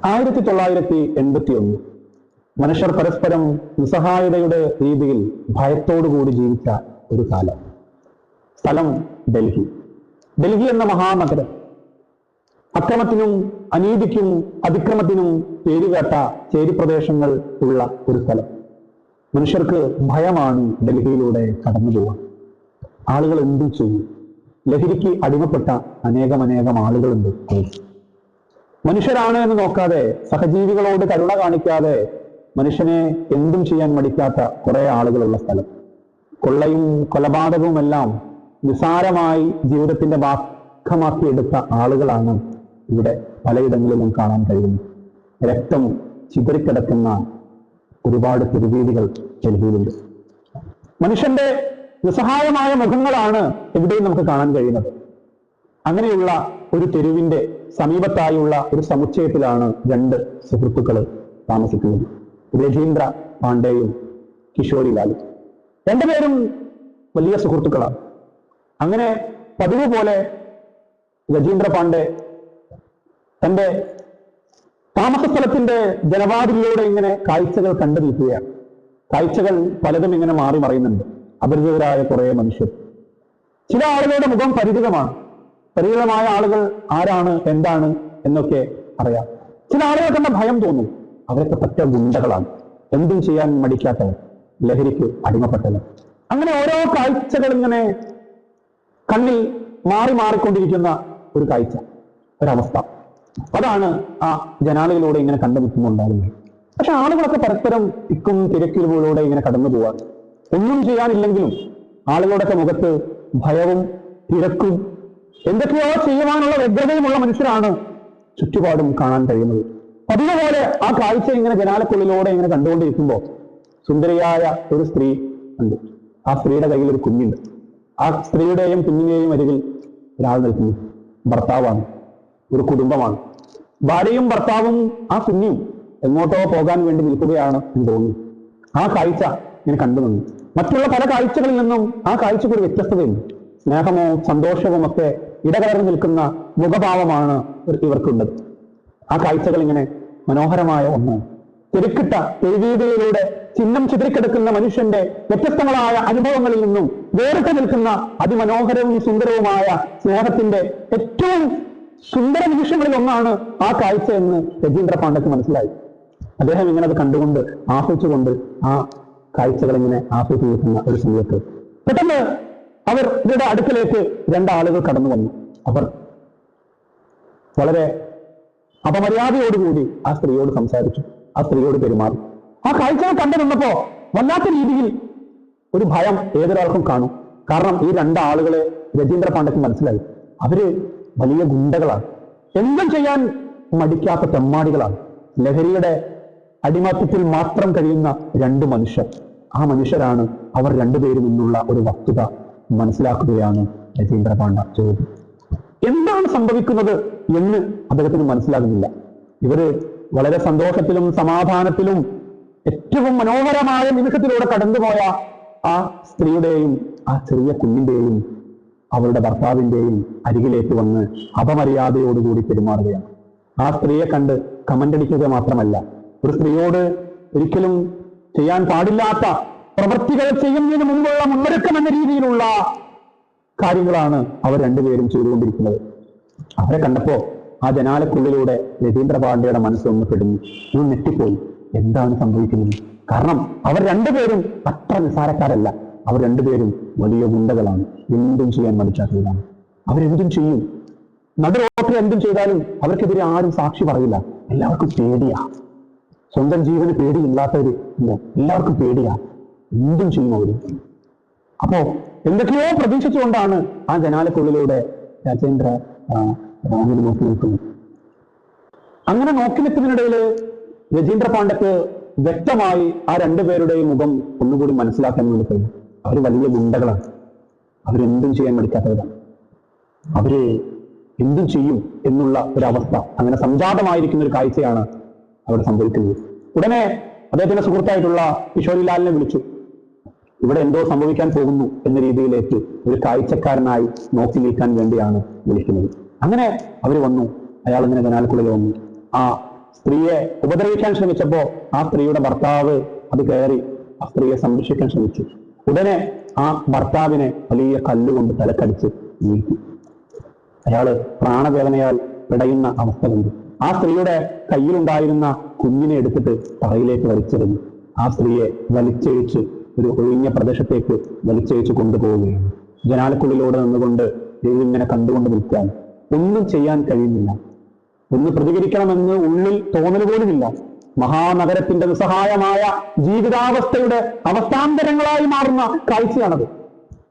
1981 മനുഷ്യർ പരസ്പരം നിസ്സഹായതയുടെ രീതിയിൽ ഭയത്തോടുകൂടി ജീവിച്ച ഒരു കാലം. സ്ഥലം ഡൽഹി. ഡൽഹി എന്ന മഹാനഗരം അക്രമത്തിനും അനീതിക്കും അതിക്രമത്തിനും പേരുകേട്ട ചേരിപ്രദേശങ്ങൾ ഉള്ള ഒരു സ്ഥലം. മനുഷ്യർക്ക് ഭയമാണ് ഡൽഹിയിലൂടെ കടന്നു പോവാൻ. ആളുകൾ എന്തും ചെയ്യും. ലഹരിക്ക് അടിമപ്പെട്ട അനേകം ആളുകളുണ്ട്. മനുഷ്യരാണ് എന്ന് നോക്കാതെ, സഹജീവികളോട് കരുണ കാണിക്കാതെ മനുഷ്യനെ എന്തും ചെയ്യാൻ മടിക്കാത്ത കുറെ ആളുകളുള്ള സ്ഥലം. കൊള്ളയും കൊലപാതകവും എല്ലാം നിസാരമായി ജീവിതത്തിന്റെ ഭാഗമാക്കിയെടുത്ത ആളുകളാണ് ഇവിടെ പലയിടങ്ങളിലും കാണാൻ കഴിയുന്നത്. രക്തം ചിതറിക്കിടക്കുന്ന ഒരുപാട് തെരുവീതികൾ ഡൽഹിയിലുണ്ട്. മനുഷ്യന്റെ നിസ്സഹായമായ മുഖങ്ങളാണ് എവിടെയും നമുക്ക് കാണാൻ കഴിയുന്നത്. അങ്ങനെയുള്ള ഒരു തെരുവിന്റെ സമീപത്തായുള്ള ഒരു സമുച്ചയത്തിലാണ് രണ്ട് സുഹൃത്തുക്കൾ താമസിക്കുന്നത്. രജീന്ദ്ര പാണ്ഡെയും കിഷോരി ലാലും. രണ്ടുപേരും വലിയ സുഹൃത്തുക്കളാണ്. അങ്ങനെ പതിവ് പോലെ രജീന്ദ്ര പാണ്ഡെ തന്റെ താമസ സ്ഥലത്തിന്റെ ജനവാതിലിലൂടെ ഇങ്ങനെ കാഴ്ചകൾ കണ്ടു നിൽക്കുകയാണ്. കാഴ്ചകൾ പലതും ഇങ്ങനെ മാറി മറിയുന്നുണ്ട്. അപരിചിതരായ കുറെ മനുഷ്യർ. ചില ആളുകളുടെ മുഖം പരിചിതമാണ്. പരിചിതമായ ആളുകൾ ആരാണ്, എന്താണ് എന്നൊക്കെ അറിയാം. ചില ആളുകൾ കണ്ട ഭയം തോന്നും. അവരൊക്കെ പറ്റ ഗുണ്ടകളാണ്, എന്തും ചെയ്യാൻ മടിക്കാത്തവർ, ലഹരിക്ക് അടിമപ്പെട്ടവർ. അങ്ങനെ ഓരോ കാഴ്ചകൾ ഇങ്ങനെ കണ്ണിൽ മാറിക്കൊണ്ടിരിക്കുന്ന ഒരു കാഴ്ച, ഒരവസ്ഥ. അതാണ് ആ ജനാലയിലൂടെ ഇങ്ങനെ കണ്ടു നിൽക്കുന്നുണ്ടാകുന്നത്. പക്ഷെ ആളുകളൊക്കെ പരസ്പരം തിക്കും തിരക്കിലൂടെ ഇങ്ങനെ കടന്നു പോവാൻ, ഒന്നും ചെയ്യാനില്ലെങ്കിലും ആളുകളുടെയൊക്കെ മുഖത്ത് ഭയവും തിരക്കും എന്തൊക്കെയോ ചെയ്യുവാനുള്ള വ്യഗ്രതയുമുള്ള മനുഷ്യരാണ് ചുറ്റുപാടും കാണാൻ കഴിയുന്നത്. പതിവ് പോലെ ആ കാഴ്ച ഇങ്ങനെ ജനാലക്കുള്ളിലൂടെ ഇങ്ങനെ കണ്ടുകൊണ്ടിരിക്കുമ്പോൾ സുന്ദരിയായ ഒരു സ്ത്രീ ഉണ്ട്. ആ സ്ത്രീയുടെ കയ്യിൽ ഒരു കുഞ്ഞുണ്ട്. ആ സ്ത്രീയുടെയും കുഞ്ഞിന്റെയും അരികിൽ ഒരാൾ നിൽക്കുന്നു. ഭർത്താവാണ്, ഒരു കുടുംബമാണ്. ഭാര്യയും ഭർത്താവും ആ കുഞ്ഞും എങ്ങോട്ടോ പോകാൻ വേണ്ടി നിൽക്കുകയാണ് എന്ന് തോന്നുന്നു. ആ കാഴ്ച ഇങ്ങനെ കണ്ടു നിന്നു. മറ്റുള്ള പല കാഴ്ചകളിൽ നിന്നും ആ കാഴ്ചക്ക് ഒരു വ്യത്യസ്തതയുണ്ട്. സ്നേഹമോ സന്തോഷവും ഒക്കെ ഇടകലർന്നു നിൽക്കുന്ന മുഖഭാവമാണ് ഇവർക്കുള്ളത്. ആ കാഴ്ചകൾ ഇങ്ങനെ മനോഹരമായ ഒന്നാണ്. തിരക്കിട്ട തെരുവീതികളിലൂടെ ചിഹ്നം ചിതറിക്കിടക്കുന്ന മനുഷ്യന്റെ വ്യത്യസ്തങ്ങളായ അനുഭവങ്ങളിൽ നിന്നും വേറിട്ട് നിൽക്കുന്ന അതിമനോഹരവും സുന്ദരവുമായ സ്നേഹത്തിന്റെ ഏറ്റവും സുന്ദര നിമിഷങ്ങളിൽ ഒന്നാണ് ആ കാഴ്ച എന്ന് രജീന്ദ്ര പാണ്ഡെക്ക് മനസ്സിലായി. അദ്ദേഹം ഇങ്ങനെ അത് കണ്ടുകൊണ്ട് ആസ്വദിച്ചുകൊണ്ട് ആ കാഴ്ചകൾ ഇങ്ങനെ ആസ്വദിച്ച് നിൽക്കുന്ന ഒരു സമയത്ത് പെട്ടെന്ന് ഇവരുടെ അടുക്കലേക്ക് രണ്ടാളുകൾ കടന്നു വന്നു. അവർ വളരെ അപമര്യാദയോടുകൂടി ആ സ്ത്രീയോട് സംസാരിച്ചു, ആ സ്ത്രീയോട് പെരുമാറി. ആ കാഴ്ചകൾ കണ്ടു നിന്നപ്പോ വല്ലാത്ത രീതിയിൽ ഒരു ഭയം ഏതൊരാൾക്കും കാണും. കാരണം ഈ രണ്ടാളുകളെ രജീന്ദ്ര പാണ്ഡെക്ക് മനസ്സിലായി. അവര് വലിയ ഗുണ്ടകളാണ്, എന്തും ചെയ്യാൻ മടിക്കാത്ത തെമ്മാടികളാണ്. ലഹരിയുടെ അടിമത്തത്തിൽ മാത്രം കഴിയുന്ന രണ്ട് മനുഷ്യർ. ആ മനുഷ്യരാണ് അവർ രണ്ടുപേരും എന്നുള്ള ഒരു വസ്തുത മനസ്സിലാക്കുകയാണ് രജീന്ദ്ര പാണ്ഡെ ചെയ്തത്. എന്താണ് സംഭവിക്കുന്നത് എന്ന് അദ്ദേഹത്തിന് മനസ്സിലാകുന്നില്ല. ഇവര് വളരെ സന്തോഷത്തിലും സമാധാനത്തിലും ഏറ്റവും മനോഹരമായ നിമിഷത്തിലൂടെ കടന്നുപോയ ആ സ്ത്രീയുടെയും ആ ചെറിയ കുഞ്ഞിന്റെയും അവരുടെ ഭർത്താവിന്റെയും അരികിലേക്ക് വന്ന് അപമര്യാദയോടുകൂടി പെരുമാറുകയാണ്. ആ സ്ത്രീയെ കണ്ട് കമന്റടിക്കുക മാത്രമല്ല, ഒരു സ്ത്രീയോട് ഒരിക്കലും ചെയ്യാൻ പാടില്ലാത്ത പ്രവൃത്തികൾ ചെയ്യുന്നതിന് മുമ്പുള്ള മുന്നൊരുക്കം എന്ന രീതിയിലുള്ള കാര്യങ്ങളാണ് അവർ രണ്ടുപേരും ചെയ്തുകൊണ്ടിരിക്കുന്നത്. അവരെ കണ്ടപ്പോ ആ ജനാലക്കുള്ളിലൂടെ രജീന്ദ്ര പാണ്ഡെയുടെ മനസ്സൊന്ന് പെടുന്നു. ഒന്ന് നെറ്റിപ്പോയി. എന്താണ് സംഭവിക്കുന്നത്? കാരണം അവർ രണ്ടുപേരും അത്ര നിസ്സാരക്കാരല്ല. അവർ രണ്ടുപേരും വലിയ ഗുണ്ടകളാണ്, എന്തും ചെയ്യാൻ മടിക്കാത്തവരാണ്. അവരെന്തും ചെയ്യും. നടുറോട്ടിൽ എന്തും ചെയ്താലും അവർക്കെതിരെ ആരും സാക്ഷി പറയില്ല. എല്ലാവർക്കും പേടിയാ. സ്വന്തം ജീവന് പേടിയില്ലാത്തവര് ഇല്ല, എല്ലാവർക്കും പേടിയാ. എന്തും ചെയ്യും അവര്. അപ്പോ എന്തൊക്കെയോ പ്രതീക്ഷിച്ചുകൊണ്ടാണ് ആ ജനാലക്കുള്ളിലൂടെ രാജേന്ദ്ര നോക്കി നിൽക്കുന്നത്. അങ്ങനെ നോക്കി നിൽക്കുന്നതിനിടയിൽ രജീന്ദ്ര പാണ്ഡെക്ക് വ്യക്തമായി ആ രണ്ടുപേരുടെയും മുഖം ഒന്നുകൂടി മനസ്സിലാക്കാൻ വേണ്ടി കഴിയും. അവര് വലിയ ഗുണ്ടകളാണ്. അവരെന്തും ചെയ്യാൻ മടിക്കാത്തവരാണ്. അവര് എന്തും ചെയ്യും എന്നുള്ള ഒരവസ്ഥ അങ്ങനെ സംജാതമായിരിക്കുന്ന ഒരു കാഴ്ചയാണ് അവിടെ സംഭവിക്കുന്നത്. ഉടനെ അദ്ദേഹത്തിന്റെ സുഹൃത്തായിട്ടുള്ള കിഷോരി ലാലിനെ വിളിച്ചു. ഇവിടെ എന്തോ സംഭവിക്കാൻ പോകുന്നു എന്ന രീതിയിലേക്ക് ഒരു കാഴ്ചക്കാരനായി നോക്കി നിൽക്കാൻ വേണ്ടിയാണ് വിളിക്കുന്നത്. അങ്ങനെ അവർ വന്നു. അയാൾ ഇങ്ങനെ ജനാലക്കുള്ളിൽ വന്നു. ആ സ്ത്രീയെ ഉപദ്രവിക്കാൻ ശ്രമിച്ചപ്പോ ആ സ്ത്രീയുടെ ഭർത്താവ് അത് കയറി ആ സ്ത്രീയെ സംരക്ഷിക്കാൻ ശ്രമിച്ചു. ഉടനെ ആ ഭർത്താവിനെ വലിയ കല്ലുകൊണ്ട് തലക്കടിച്ച് വീഴ്ത്തി. അയാള് പ്രാണവേദനയാൽ പിടയുന്ന അവസ്ഥ കണ്ടു. ആ സ്ത്രീയുടെ കയ്യിലുണ്ടായിരുന്ന കുഞ്ഞിനെ എടുത്തിട്ട് തറയിലേക്ക് വലിച്ചെറിഞ്ഞു. ആ സ്ത്രീയെ വലിച്ചഴിച്ച് ഒരു ഒഴിഞ്ഞ പ്രദേശത്തേക്ക് വലിച്ചഴിച്ച് കൊണ്ടുപോവുകയാണ്. ജനാലക്കുള്ളിലൂടെ നിന്നുകൊണ്ട് ഇങ്ങനെ കണ്ടുകൊണ്ട് നിൽക്കാൻ ഒന്നും ചെയ്യാൻ കഴിയുന്നില്ല. ഒന്ന് പ്രതികരിക്കണമെന്ന് ഉള്ളിൽ തോന്നൽ പോലുമില്ല. മഹാനഗരത്തിന്റെ നിസ്സഹായമായ ജീവിതാവസ്ഥയുടെ അവസ്ഥാന്തരങ്ങളായി മാറുന്ന കാഴ്ചയാണത്.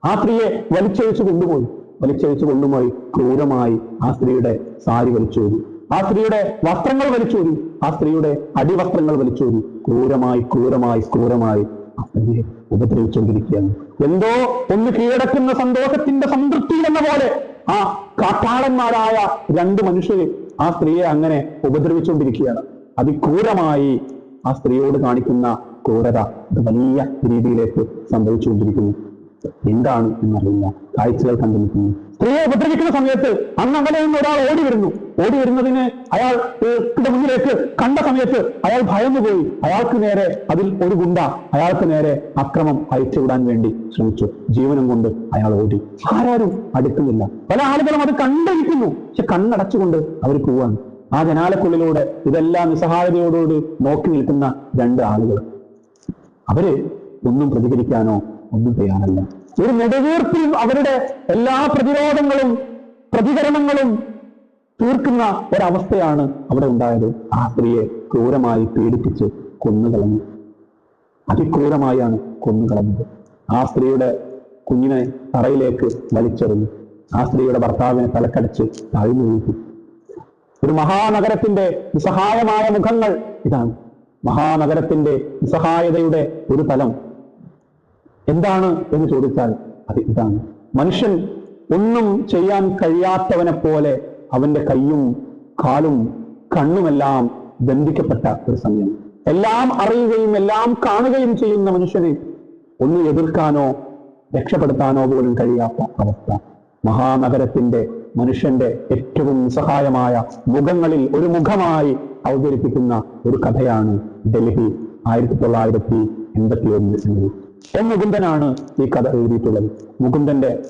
ആ സ്ത്രീയെ വലിച്ചഴിച്ചു കൊണ്ടുപോയി ക്രൂരമായി ആ സ്ത്രീയുടെ സാരി വലിച്ചോരി, ആ സ്ത്രീയുടെ വസ്ത്രങ്ങൾ വലിച്ചോരി, ആ സ്ത്രീയുടെ അടിവസ്ത്രങ്ങൾ വലിച്ചോരി ക്രൂരമായി ആ സ്ത്രീയെ ഉപദ്രവിച്ചുകൊണ്ടിരിക്കുകയാണ്. എന്തോ ഒന്ന് കീഴടക്കുന്ന സന്തോഷത്തിന്റെ സംതൃപ്തി എന്ന പോലെ ആ കാട്ടാളന്മാരായ രണ്ട് മനുഷ്യര് ആ സ്ത്രീയെ അങ്ങനെ ഉപദ്രവിച്ചുകൊണ്ടിരിക്കുകയാണ്. അതിക്രൂരമായി ആ സ്ത്രീയോട് കാണിക്കുന്ന ക്രൂരത വലിയ രീതിയിലേക്ക് സംഭവിച്ചുകൊണ്ടിരിക്കുന്നു. എന്താണ് എന്നറിയില്ല. കാഴ്ചകൾ കണ്ടു നിൽക്കുന്നു. സ്ത്രീയെ ഉപദ്രവിക്കുന്ന സമയത്ത് അന്ന് അങ്ങനെ നിന്ന് ഒരാൾ ഓടി വരുന്നതിന് അയാളുടെ മുന്നിലേക്ക് കണ്ട സമയത്ത് അയാൾ ഭയന്നുപോയി. അയാൾക്ക് നേരെ അതിൽ ഒരു ഗുണ്ട അയാൾക്ക് നേരെ അക്രമം അയച്ചുവിടാൻ വേണ്ടി ശ്രമിച്ചു. ജീവനം കൊണ്ട് അയാൾ ഓടി. ആരും അടുക്കുന്നില്ല. പല ആളുകളും അത് കണ്ടിരിക്കുന്നു. പക്ഷെ കണ്ണടച്ചുകൊണ്ട് അവർ പോവാണ്. ആ ജനാലക്കുള്ളിലൂടെ ഇതെല്ലാം നിസ്സഹായതയോടുകൂടി നോക്കി നിൽക്കുന്ന രണ്ട് ആളുകൾ. അവര് ഒന്നും പ്രതികരിക്കാനോ ഒന്നും തയ്യാറല്ല. ഒരു നെടുവീർപ്പിൽ അവരുടെ എല്ലാ പ്രതിരോധങ്ങളും പ്രതികരണങ്ങളും തീർക്കുന്ന ഒരവസ്ഥയാണ് അവിടെ ഉണ്ടായത്. ആ സ്ത്രീയെ ക്രൂരമായി പീഡിപ്പിച്ച് കൊന്നുകളഞ്ഞു. അതിക്രൂരമായാണ് കൊന്നുകളഞ്ഞത്. ആ സ്ത്രീയുടെ കുഞ്ഞിനെ തറയിലേക്ക് വലിച്ചെറിഞ്ഞു. ആ സ്ത്രീയുടെ ഭർത്താവിനെ തലക്കടിച്ച് താഴ്ന്നു വീഴ്ത്തി. ഒരു മഹാനഗരത്തിന്റെ നിസ്സഹായമായ മുഖങ്ങൾ ഇതാണ്. മഹാനഗരത്തിന്റെ നിസ്സഹായതയുടെ ഒരു തലം എന്താണ് എന്ന് ചോദിച്ചാൽ അത് ഇതാണ്. മനുഷ്യൻ ഒന്നും ചെയ്യാൻ കഴിയാത്തവനെ പോലെ അവന്റെ കൈയും കാലും കണ്ണുമെല്ലാം ബന്ധിക്കപ്പെട്ട ഒരു സമയം. എല്ലാം അറിയുകയും എല്ലാം കാണുകയും ചെയ്യുന്ന മനുഷ്യനെ ഒന്ന് എതിർക്കാനോ രക്ഷപ്പെടുത്താനോ പോലും കഴിയാത്ത അവസ്ഥ. മഹാനഗരത്തിന്റെ മനുഷ്യന്റെ ഏറ്റവും നിസ്സഹായമായ മുഖങ്ങളിൽ ഒരു മുഖമായി അവതരിപ്പിക്കുന്ന ഒരു കഥയാണ് ഡൽഹി 1981 എന്നത്. മുകുന്ദനാണ് ഈ കഥ എഴുതിയിട്ടുള്ളത്. മുകുന്ദന്റെ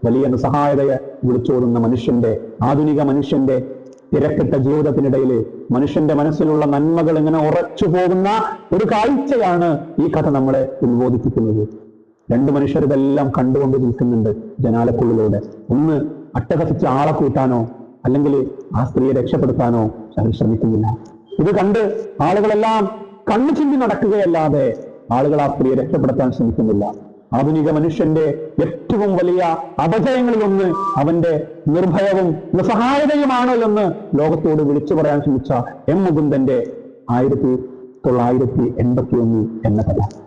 വലിയ നിസ്സഹായതയെ വിളിച്ചോടുന്ന മനുഷ്യന്റെ, ആധുനിക മനുഷ്യന്റെ തിരക്കിട്ട ജീവിതത്തിനിടയിൽ മനുഷ്യന്റെ മനസ്സിലുള്ള നന്മകൾ ഇങ്ങനെ ഉറച്ചു പോകുന്ന ഒരു കാഴ്ചയാണ് ഈ കഥ നമ്മളെ ഉത്ബോധിപ്പിക്കുന്നത്. രണ്ട് മനുഷ്യർ ഇതെല്ലാം കണ്ടുകൊണ്ട് നിൽക്കുന്നുണ്ട് ജനാലക്കുള്ളിലൂടെ. ഒന്ന് അട്ടഹസിച്ച് ആളെ കൂട്ടാനോ അല്ലെങ്കിൽ ആ സ്ത്രീയെ രക്ഷപ്പെടുത്താനോ അവർ ശ്രമിക്കുന്നില്ല. ഇത് കണ്ട് ആളുകളെല്ലാം കണ്ണു ചിന്തി നടക്കുകയല്ലാതെ ആളുകൾ ആ സ്ത്രീയെ രക്ഷപ്പെടുത്താൻ ശ്രമിക്കുന്നില്ല. ആധുനിക മനുഷ്യന്റെ ഏറ്റവും വലിയ അപജയങ്ങളിലൊന്ന് അവന്റെ നിർഭയവും നിസ്സഹായതയുമാണ് എന്ന് ലോകത്തോട് വിളിച്ചു പറയാൻ ശ്രമിച്ച എം മുകുന്ദന്റെ 1981 എന്ന കഥ.